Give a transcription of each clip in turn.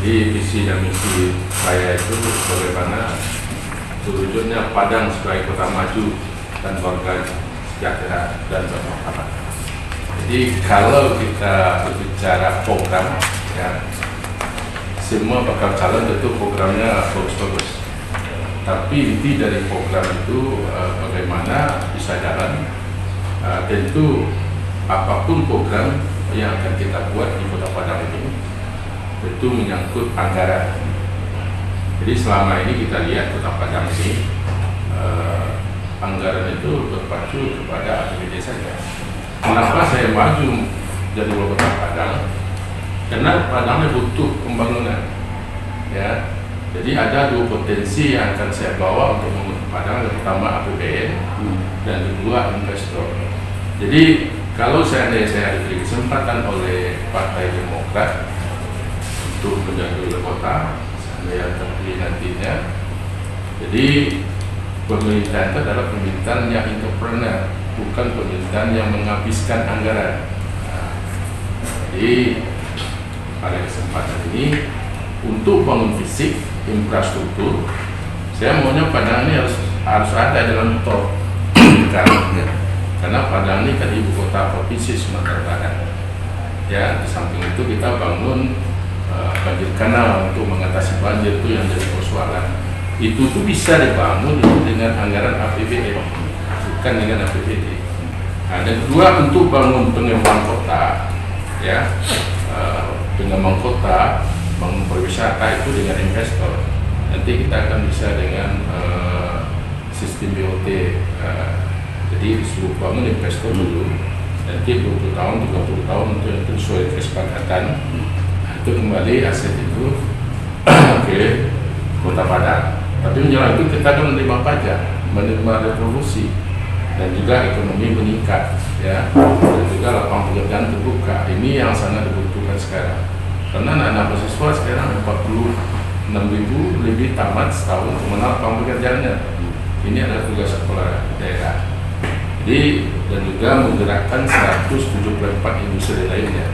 Jadi visi dan misi saya itu bagaimana terwujudnya Padang sebagai kota maju dan warga sejahtera dan bermartabat. Jadi kalau kita berbicara program, ya, semua bakal calon tentu programnya bagus-bagus. Tapi inti dari program itu bagaimana bisa jalan. Tentu apapun program yang akan kita buat di Kota Padang ini tentu menyangkut anggaran. Jadi selama ini kita lihat Kota Padang ini anggaran itu berpacu kepada APBD saja. Kenapa saya maju jadi wali Kota Padang? Karena Padangnya butuh pembangunan, ya. Jadi ada dua potensi yang akan saya bawa untuk membangun Padang. Yang pertama APBN dan kedua investor. Jadi kalau saya diberi kesempatan oleh Partai Demokrat untuk menjadi wali kota, saya terpilih nantinya. Jadi pemerintahan itu adalah pemerintahan yang entrepreneur, bukan pemerintahan yang menghabiskan anggaran. Jadi pada kesempatan ini untuk bangun fisik, infrastruktur, saya maunya Padang ini harus ada dalam top karena Padang ini kan ibu kota provinsi Sumatera Barat. Ya, di samping itu kita bangun banjir kanal untuk mengatasi banjir itu yang jadi persoalan. Itu tuh bisa dibangun dengan anggaran APBN, bukan dengan APBD. Nah, dan kedua untuk bangun pengembang kota, ya, pengembang kota, bangun pariwisata itu dengan investor. Nanti kita akan bisa dengan sistem BOT. Jadi disuruh bangun investor dulu, nanti 20 tahun, 30 tahun untuk itu sesuai kesepakatan. Itu kembali aset itu ke Kota Padang. Tapi menjelang itu kita akan menerima pajak, menerima revolusi, dan juga ekonomi meningkat, ya, dan juga lapangan pekerjaan terbuka. Ini yang sangat dibutuhkan sekarang. Karena anak-anak mahasiswa sekarang 46.000 lebih tamat setahun mengenal lapangan pekerjaannya. Ini adalah tugas sekolah daerah. Jadi dan juga menggerakkan 174 industri lainnya.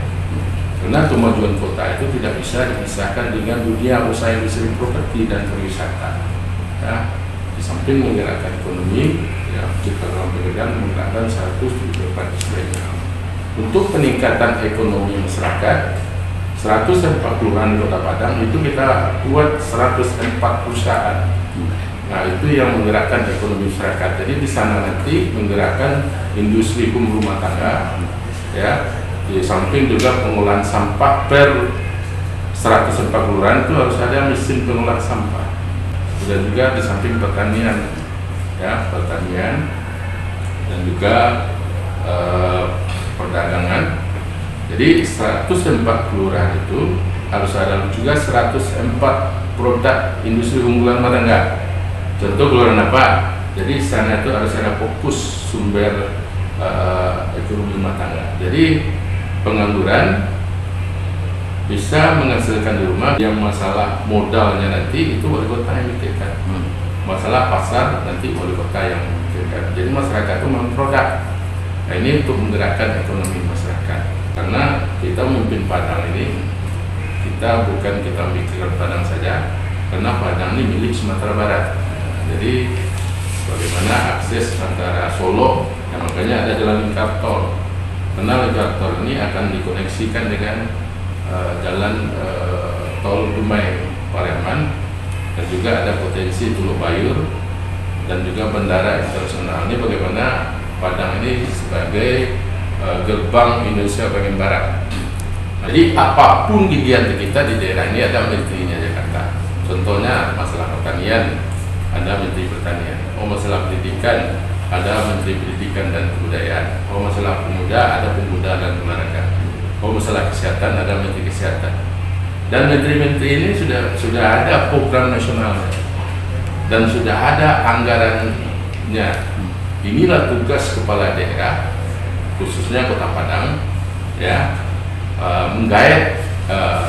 Karena kemajuan kota itu tidak bisa dipisahkan dengan dunia usaha industri properti dan pariwisata. Ya, di samping menggerakkan ekonomi, ya, kita dalam pekerjaan menggerakkan 174 industri. Untuk peningkatan ekonomi masyarakat, 140 kelurahan Kota Padang itu kita buat 104 perusahaan. Nah, itu yang menggerakkan ekonomi masyarakat. Jadi di sana nanti menggerakkan industri rumah tangga, ya. Di samping juga pengolahan sampah per 104 kelurahan itu harus ada mesin pengolah sampah. Dan juga di samping pertanian, ya, pertanian dan juga perdagangan. Jadi 104 kelurahan itu harus ada juga 104 produk industri unggulan rumah tangga. Contoh kelurahan apa? Jadi sana itu harus ada fokus sumber ekonomi rumah tangga. Jadi pengangguran bisa menghasilkan di rumah. Yang masalah modalnya nanti itu wali kota yang mikirkan. Masalah pasar nanti wali kota yang mikirkan. Jadi masyarakat itu memproduk. Nah, ini untuk menggerakkan ekonomi masyarakat. Karena kita memimpin Padang ini, kita bukan kita mikirkan Padang saja, karena Padang ini milik Sumatera Barat. Jadi bagaimana akses antara Solo, yang makanya ada jalan lingkar tol. Karena lingkar tol ini akan dikoneksikan dengan jalan tol Dumai Pariaman, dan juga ada potensi Tuluk Bayur dan juga bandara internasional. Ini bagaimana Padang ini sebagai gerbang Indonesia bagian barat. Jadi apapun kegiatan kita di daerah ini ada menterinya Jakarta. Contohnya masalah pertanian, ada menteri pertanian. Masalah pendidikan, ada menteri pendidikan dan kebudayaan. Masalah pemuda, ada pemuda dan olahraga. Masalah kesehatan, ada menteri kesehatan. Dan menteri-menteri ini sudah ada program nasionalnya dan sudah ada anggarannya. Inilah tugas kepala daerah, khususnya Kota Padang, ya, menggait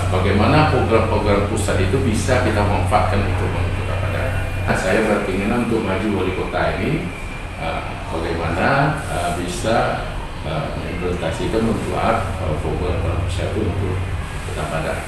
bagaimana program-program pusat itu bisa kita manfaatkan untuk Kota Padang. Nah, saya berkeinginan untuk maju wali kota ini, bagaimana bisa mengimplementasikan membuat program pusat untuk Kota Padang.